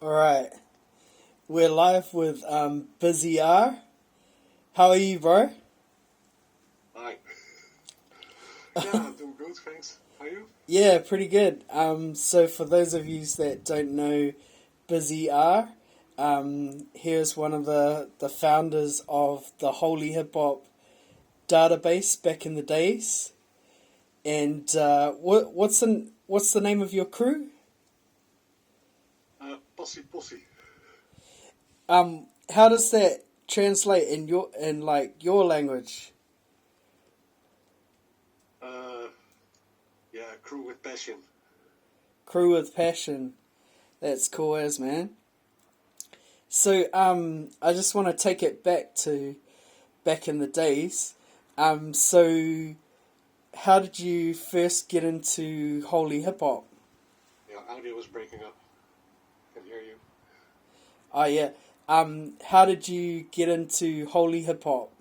Alright, we're live with BusyR. How are you, bro? Hi. Yeah, I'm doing good, thanks. How are you? Yeah, pretty good. So for those of you that don't know BusyR, here's one of the founders of the Holy HipHop database back in the days. And what's the name of your crew? Posse. How does that translate in your language? Yeah, crew with passion. Crew with passion. That's cool as, man. So I just want to take it back in the days. So how did you first get into Holy Hip Hop? Yeah, audio was breaking up. Can hear you. Oh yeah. How did you get into Holy Hip Hop?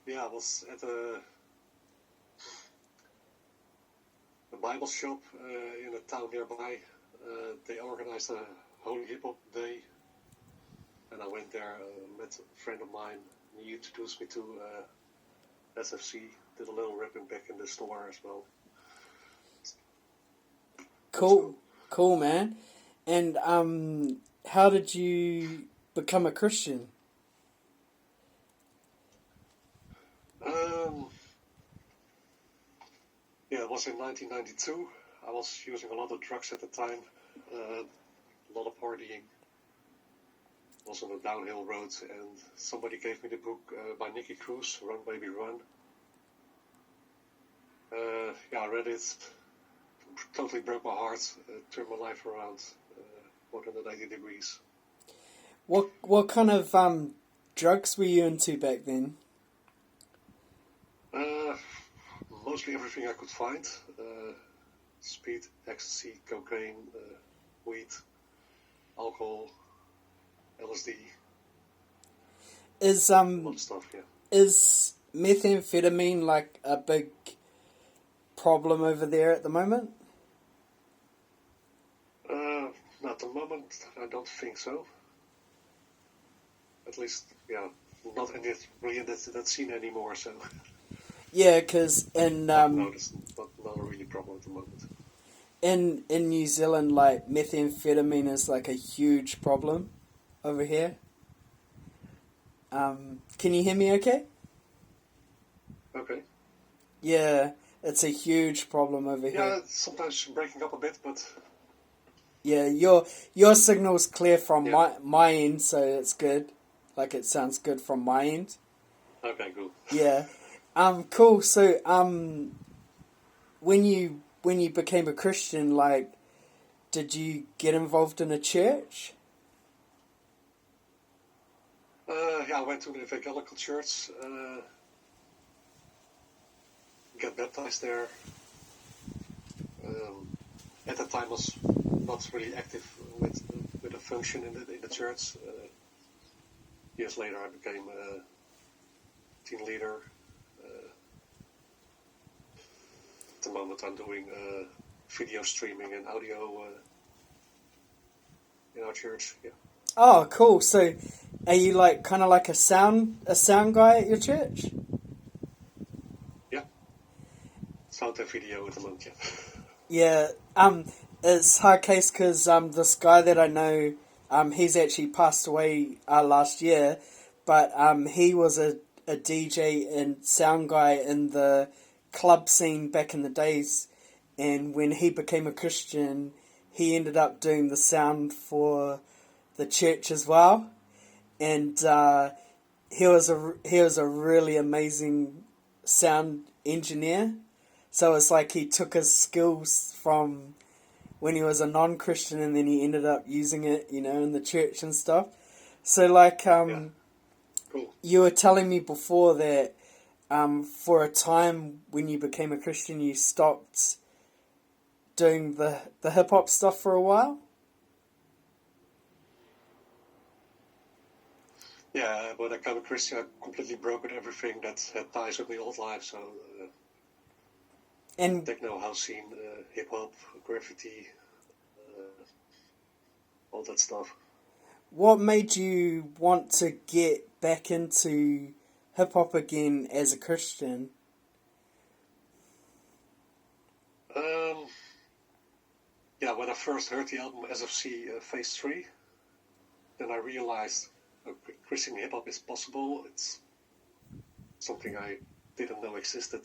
Yeah, I was at a Bible shop in a town nearby. They organized a Holy Hip Hop Day, and I went there, met a friend of mine. He introduced me to SFC, did a little ripping back in the store as well. Cool, man. And how did you become a Christian? Yeah, it was in 1992. I was using a lot of drugs at the time, a lot of partying. Was on a downhill road, and somebody gave me the book by Nicky Cruz, Run Baby Run. Yeah, I read it. Totally broke my heart. Turned my life around 180 degrees. What kind of drugs were you into back then? Mostly everything I could find. Speed, ecstasy, cocaine, weed, alcohol, LSD. Is A lot of stuff, yeah. Is methamphetamine like a big problem over there at the moment? At the moment, I don't think so. At least, yeah, not really in that scene anymore, so... Yeah, because in no, it's not a really problem at the moment. in New Zealand, like methamphetamine is like a huge problem over here. Can you hear me? Okay. Okay. Yeah, it's a huge problem over here. Yeah, it's sometimes breaking up a bit, but... Yeah, your signal's clear from my end, so it's good. Like it sounds good from my end. Okay, cool. Yeah. Cool. So, when you became a Christian, like, did you get involved in a church? Yeah, I went to the evangelical church, got baptized there. At that time, was not really active with a function in the church. Years later, I became a team leader. At the moment, I'm doing video streaming and audio in our church. Yeah. Oh, cool. So, are you like kind of like a sound guy at your church? Yeah. Sound and video at the moment. Yeah. Yeah. It's hard case because this guy that I know, he's actually passed away last year, but he was a DJ and sound guy in the club scene back in the days, and when he became a Christian, he ended up doing the sound for the church as well, and he was a really amazing sound engineer. So it's like he took his skills from when he was a non-Christian, and then he ended up using it, in the church and stuff. So like, Yeah. Cool. you were telling me before that for a time when you became a Christian, you stopped doing the hip hop stuff for a while. Yeah, when I became a Christian, I completely broke with everything that had ties with my old life. So And techno house scene, hip hop, graffiti, all that stuff. what made you want to get back into hip hop again as a Christian? Yeah, when I first heard the album SFC Phase 3, then I realized Christian hip hop is possible. It's something I didn't know existed.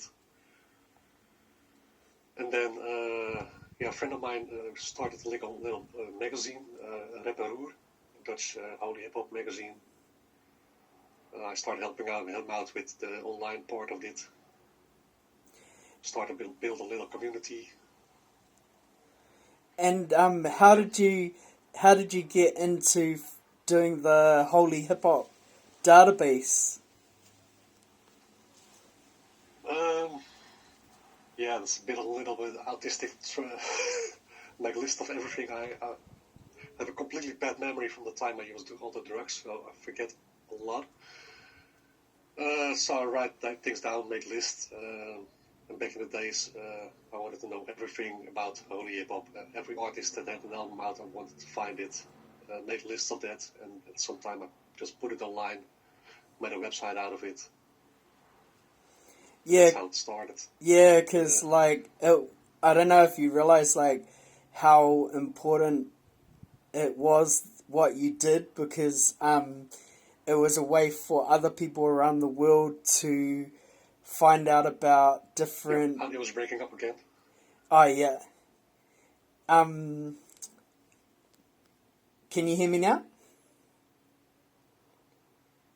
And then, a friend of mine started a little magazine, Rapperoer, Dutch Holy HipHop magazine. I started helping him out with the online part of it. Started to build a little community. And how did you get into doing the Holy HipHop database? Yeah, it's been a little bit autistic, like list of everything. I have a completely bad memory from the time I used all the drugs, so I forget a lot. So I write things down, make lists. And back in the days, I wanted to know everything about Holy HipHop. Every artist that had an album out, I wanted to find it, make lists of that, and at some time I just put it online, made a website out of it. Yeah, that's how it started. Yeah, because I don't know if you realize how important it was what you did, because it was a way for other people around the world to find out about different. Audio was breaking up again. Oh yeah. Can you hear me now?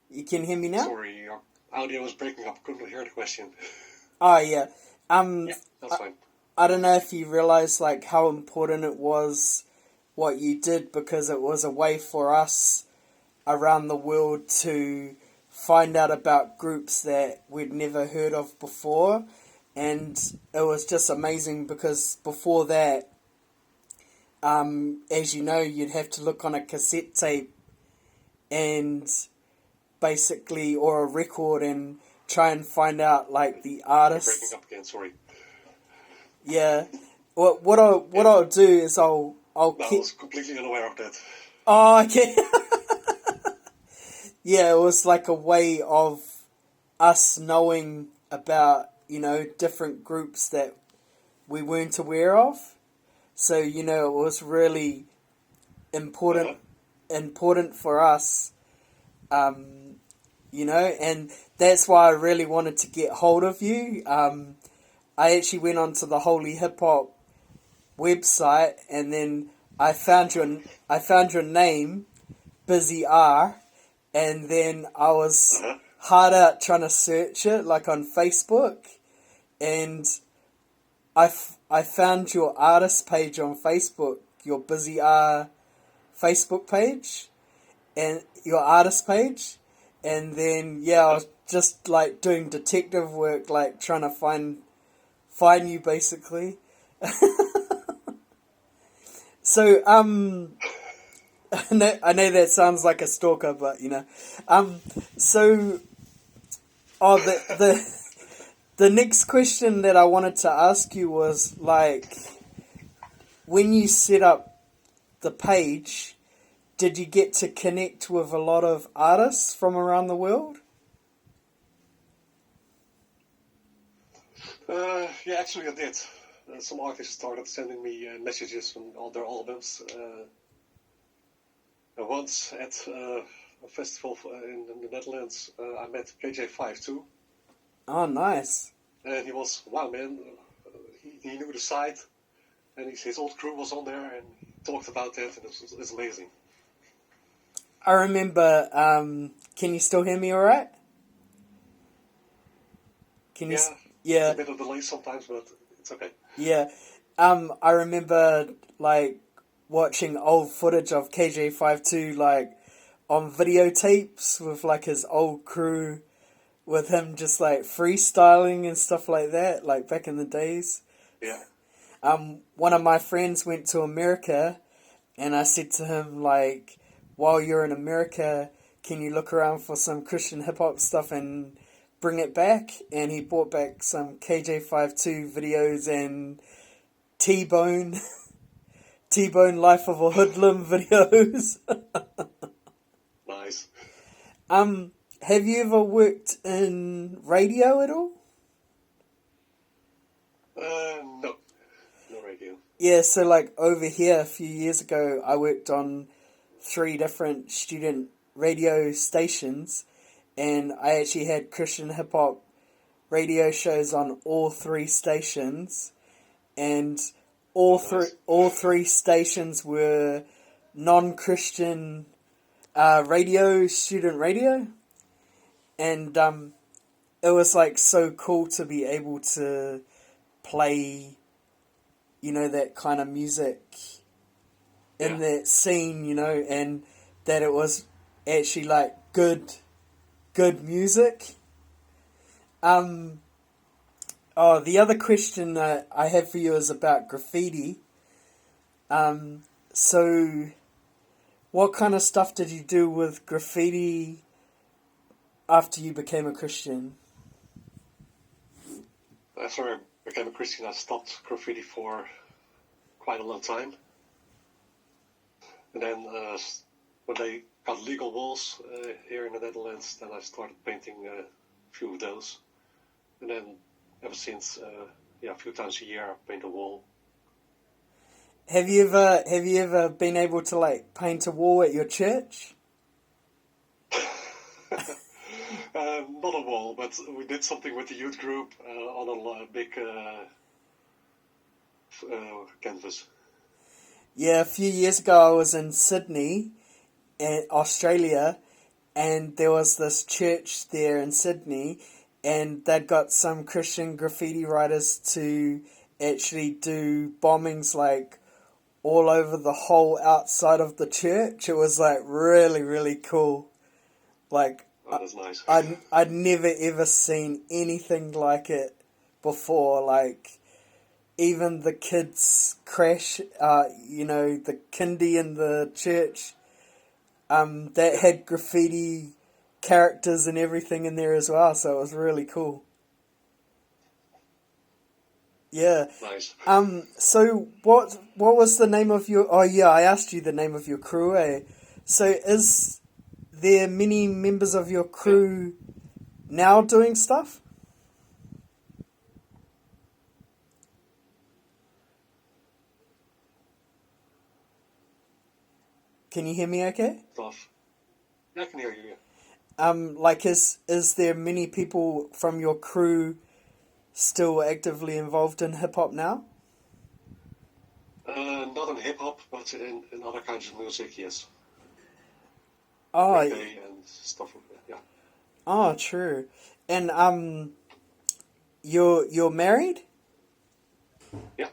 You can hear me now? Sorry, your audio was breaking up. Couldn't hear the question. Oh yeah. Yeah, that's fine. I don't know if you realize how important it was what you did, because it was a way for us around the world to find out about groups that we'd never heard of before. And it was just amazing, because before that, as you know, you'd have to look on a cassette tape and basically, or a record, and try and find out the artists. Breaking up again, sorry. Yeah. What I'll do is I'll I was completely unaware of that. Oh, okay. Yeah, it was like a way of us knowing about, different groups that we weren't aware of. So, it was really important for us, and that's why I really wanted to get hold of you. I actually went onto the Holy HipHop website, and then I found your name, BusyR, and then I was hard out trying to search it on Facebook, and I found your artist page on Facebook, your BusyR Facebook page, and your artist page, and then I was just doing detective work, trying to find you basically. So I know that sounds like a stalker, but so the next question that I wanted to ask you was when you set up the page, did you get to connect with a lot of artists from around the world? Yeah, actually I did. Some artists started sending me messages from all their albums. Once at a festival in the Netherlands, I met KJ5 too. Oh, nice. And he was, wow man, he knew the site, and his old crew was on there, and he talked about that, and it was amazing. I remember, can you still hear me alright? Can you? Yeah. It's a bit of delay sometimes, but it's okay. Yeah. I remember, watching old footage of KJ52, on videotapes with, his old crew, with him just, freestyling and stuff like that, back in the days. Yeah. One of my friends went to America, and I said to him, while you're in America, can you look around for some Christian hip-hop stuff and bring it back, and he brought back some KJ52 videos and T-Bone, T-Bone Life of a Hoodlum videos. Nice. Have you ever worked in radio at all? No. No radio. Yeah, so like over here a few years ago, I worked on 3 different student radio stations, and I actually had Christian hip hop radio shows on all 3 stations, and all three stations were non-Christian radio, student radio, and it was like so cool to be able to play, you know, that kind of music in that scene, you know, and that it was actually like good music. The other question that I have for you is about graffiti. So what kind of stuff did you do with graffiti after you became a Christian? After I became a Christian, I stopped graffiti for quite a long time. And then when they got legal walls here in the Netherlands, then I started painting a few of those. And then ever since, a few times a year I paint a wall. Have you ever been able to like paint a wall at your church? Not a wall, but we did something with the youth group on a big canvas. Yeah, a few years ago I was in Sydney, Australia, and there was this church there in Sydney, and they'd got some Christian graffiti writers to actually do bombings like all over the whole outside of the church. It was like really, really cool. Like, that's nice. I'd never ever seen anything like it before. Like, even the kids crash, the kindy in the church, that had graffiti characters and everything in there as well, so it was really cool. Yeah. Nice. So what was the name of your... Oh, yeah, I asked you the name of your crew, eh? So is there many members of your crew now doing stuff? Can you hear me okay? Stuff. Yeah, I can hear you, yeah. Like, is there many people from your crew still actively involved in hip-hop now? Not in hip-hop, but in other kinds of music, yes. Oh, reggae and stuff like that, yeah. Oh, true. And you're married? Yeah.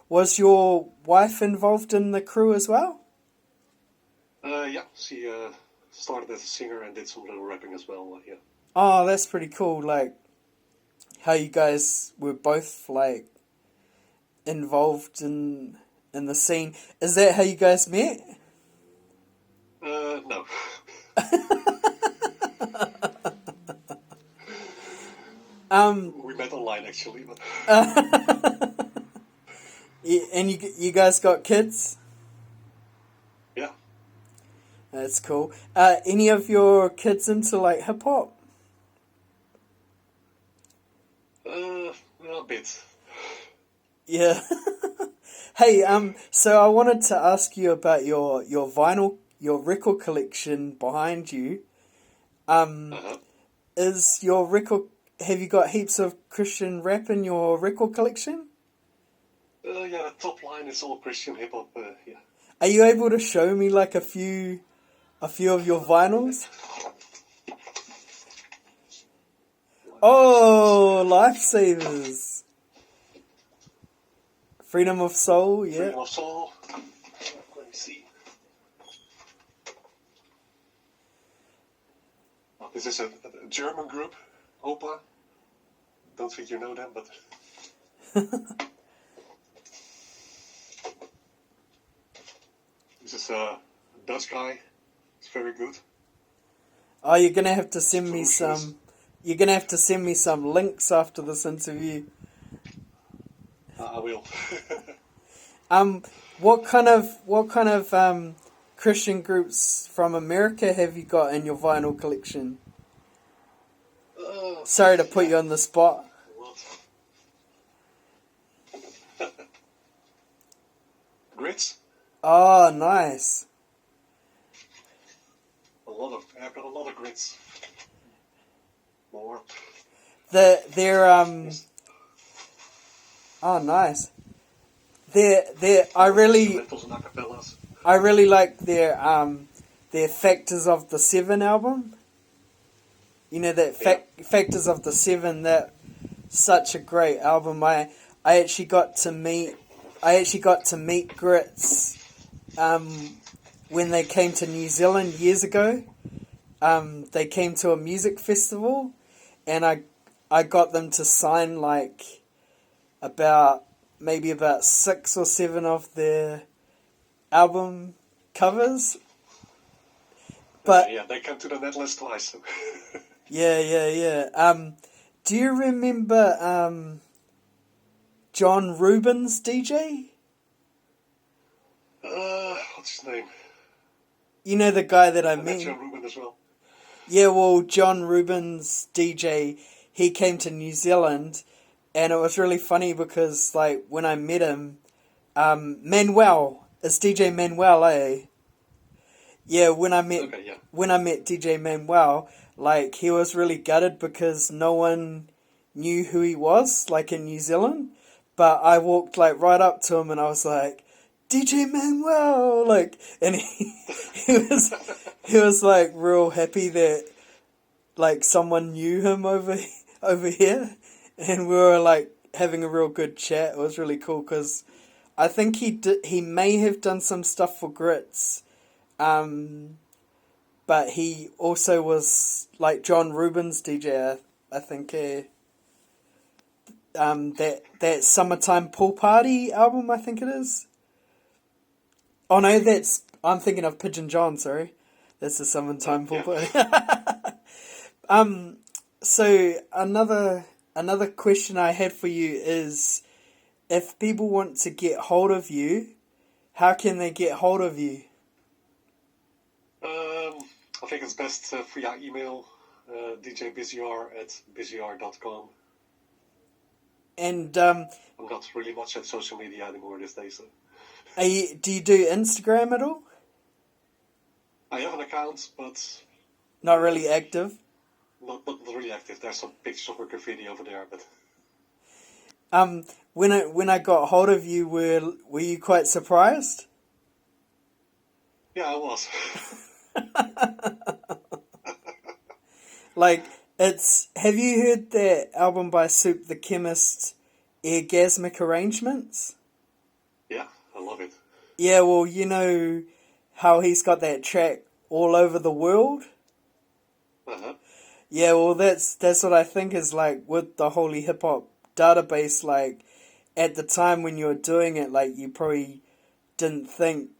Was your wife involved in the crew as well? Yeah, she started as a singer and did some little rapping as well, yeah. Oh, that's pretty cool. Like, how you guys were both, like, involved in the scene. Is that how you guys met? No. We met online, actually, but... Yeah, and you guys got kids? Yeah. That's cool. Any of your kids into, like, hip-hop? A bit. Yeah. Hey, so I wanted to ask you about your vinyl, your record collection behind you. Is your record... Have you got heaps of Christian rap in your record collection? Yeah, the top line is all Christian hip-hop, yeah. Are you able to show me, like, a few of your vinyls? Oh, Lifesavers. Freedom of Soul, yeah. Freedom of Soul. Let me see. This is a German group, Opa. Don't think you know them, but... This is a Dutch guy. It's very good. Oh, you're gonna have to send me some You're gonna have to send me some links after this interview. I will. What kind of Christian groups from America have you got in your vinyl collection? Sorry to put you on the spot. Grits? Oh, nice. I've got a lot of grits. More. They're oh, nice. I really like their Factors of the Seven album. You know that Factors of the Seven, that such a great album. I actually got to meet Grits when they came to New Zealand years ago. They came to a music festival, and I got them to sign like about 6 or 7 of their album covers. But yeah, they came to the Netherlands twice. yeah. Do you remember John Rubins, DJ? What's his name? You know the guy that I met mean? John Rubin as well. Yeah, well, John Rubins, DJ, he came to New Zealand, and it was really funny because, like, when I met him, Manuel, it's DJ Manuel, eh? Yeah, when I met DJ Manuel, like, he was really gutted because no one knew who he was, like, in New Zealand. But I walked, like, right up to him and I was like, DJ Manuel, like, and he was like real happy that like someone knew him over here, and we were like having a real good chat. It was really cool because I think he may have done some stuff for Grits, but he also was like John Rubin's DJ. I think that Summertime Pool Party album, I think it is. Oh no, I'm thinking of Pigeon John. Sorry, that's the Summertime Pool Party. So another question I had for you is, if people want to get hold of you, how can they get hold of you? I think it's best via email, djbusyr@busyr.com. And I'm not really much at social media anymore these days. So. do you do Instagram at all? I have an account, but not really active. Not really active. There's some pictures of my graffiti over there, but when I got hold of you, were you quite surprised? Yeah, I was. Like, have you heard that album by Soup the Chemist, Orgasmic Arrangements? Yeah, I love it. Yeah, well, you know how he's got that track All Over the World? Uh-huh. Yeah, well, that's what I think is like with the Holy HipHop database. Like, at the time when you were doing it, like, you probably didn't think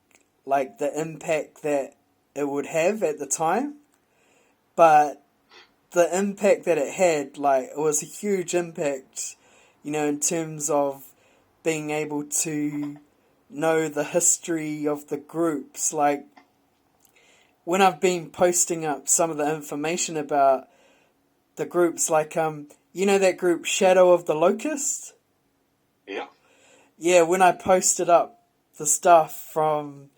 like the impact that it would have at the time, but the impact that it had, like, it was a huge impact, you know, in terms of being able to know the history of the groups. Like, when I've been posting up some of the information about the groups, like, you know that group Shadow of the Locust? Yeah. Yeah, when I posted up the stuff from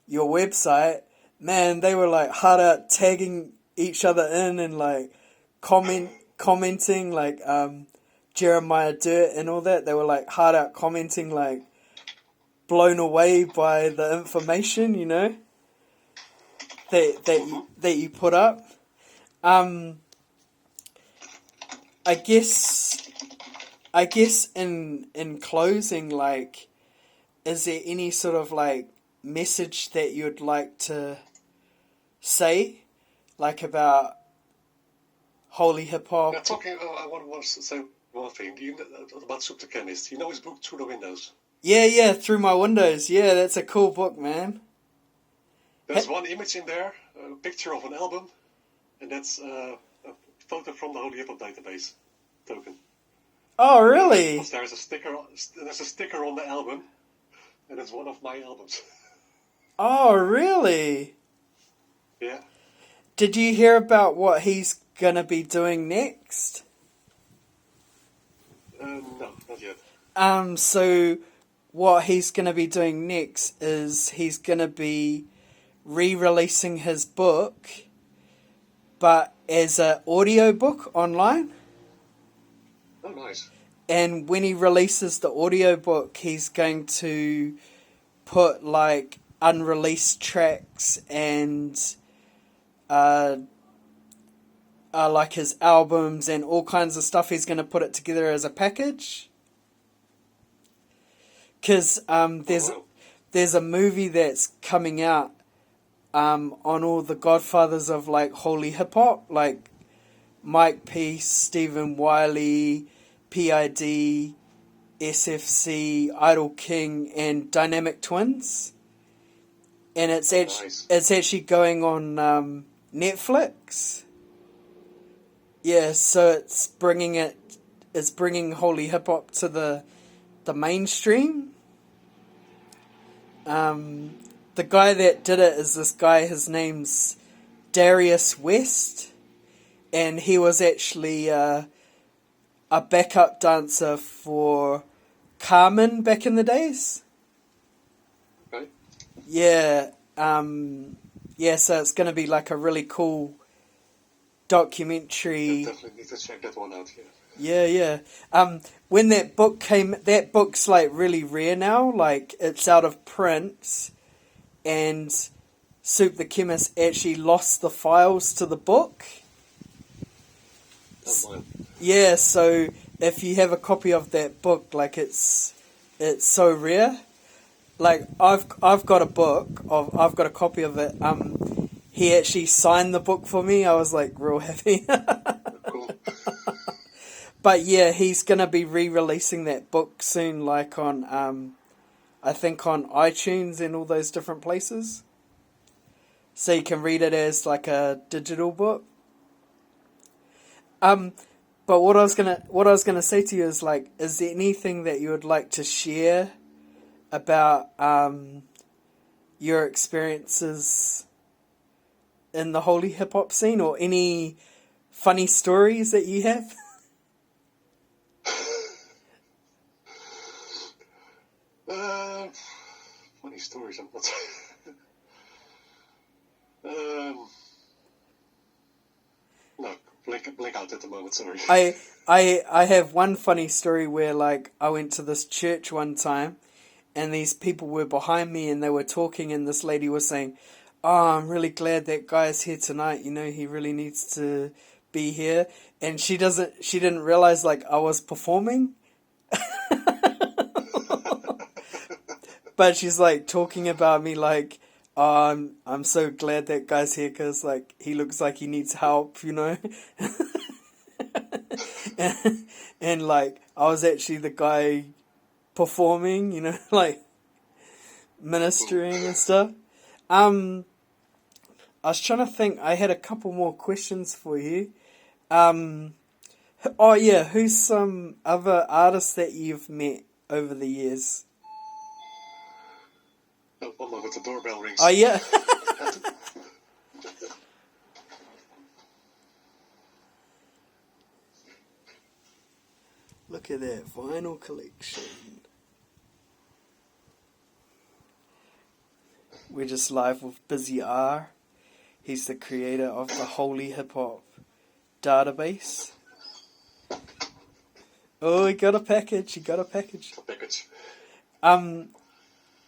your website, man, they were like hard out tagging each other in and like commenting, like Jeremiah Dirt and all that. They were like hard out commenting, like blown away by the information, you know, that you put up. I guess in closing, like, is there any sort of like message that you'd like to say, like, about Holy HipHop? Yeah, I want to say one thing. Do you know about Soup the Chemist? You know his book Through the Windows? Yeah, Through My Windows. Yeah, that's a cool book, man. There's one image in there, a picture of an album, and that's photo from the Holyhiphopdatabase token. Oh, really? Because there's a sticker on the album, and it's one of my albums. Oh, really? Yeah. Did you hear about what he's gonna be doing next? No, not yet. So what he's gonna be doing next is he's gonna be re-releasing his book, but as an audiobook online. Oh, nice. And when he releases the audiobook, he's going to put like unreleased tracks and like his albums and all kinds of stuff. He's going to put it together as a package. Because there's a movie that's coming out on all the godfathers of like Holy HipHop, like Mike Peace, Stephen Wiley, PID, SFC, Idol King, and Dynamic Twins. And it's actually going on Netflix. Yeah, so it's bringing Holy Hip Hop to the mainstream. The guy that did it is this guy. His name's Darius West, and he was actually a backup dancer for Carmen back in the days. Okay. Yeah, so it's going to be like a really cool documentary. I definitely need to check that one out here. Yeah. When that book's like really rare now, like it's out of print, and Soup the Chemist actually lost the files to the book. Yeah, so if you have a copy of that book, like it's so rare. Like I've got a copy of it. He actually signed the book for me. I was like real happy. Cool. But yeah, he's gonna be re-releasing that book soon, like on I think on iTunes and all those different places. So you can read it as like a digital book. But what I was gonna say to you is like, is there anything that you would like to share about your experiences in the Holy hip hop scene, or any funny stories that you have? Funny stories. I'm not. No, blank out at the moment. Sorry. I have one funny story where like I went to this church one time, and these people were behind me and they were talking, and this lady was saying, "Oh, I'm really glad that guy's here tonight. You know, he really needs to be here." And she didn't realize like I was performing. But she's like talking about me like, "Oh, I'm so glad that guy's here because like he looks like he needs help, you know." and like I was actually the guy performing, you know, like ministering and stuff. I was trying to think. I had a couple more questions for you. Oh yeah, who's some other artists that you've met over the years? Oh, one moment, the doorbell rings. Oh yeah. Look at that vinyl collection. We're just live with BusyR. He's the creator of the Holy HipHop database. Oh, he got a package.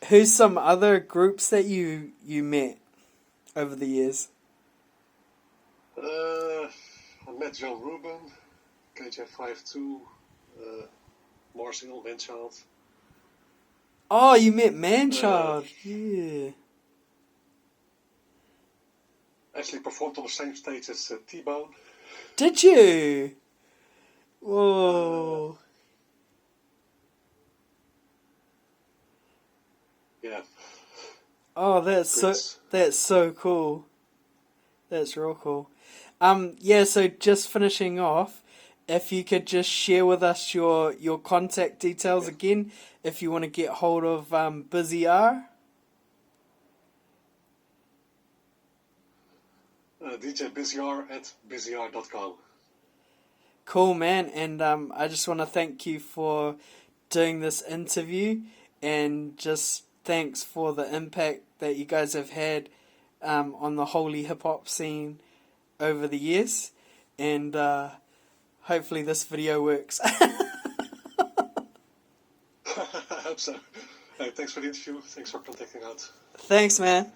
Who's some other groups that you met over the years? I met John Rubin, KJ52, Marcel, Manchild. Oh, you met Manchild. Yeah. Actually performed on the same stage as T-Bone. Did you? Whoa. Yeah. Oh, that's so cool. That's real cool. Yeah, so just finishing off, if you could just share with us your contact details Yeah. again, if you want to get hold of BusyR. DJ BusyR at busyr.com. Cool, man. And I just want to thank you for doing this interview, and just thanks for the impact that you guys have had on the Holy hip hop scene over the years. And hopefully this video works. I hope so. Thanks for the interview. Thanks for contacting out. Thanks, man.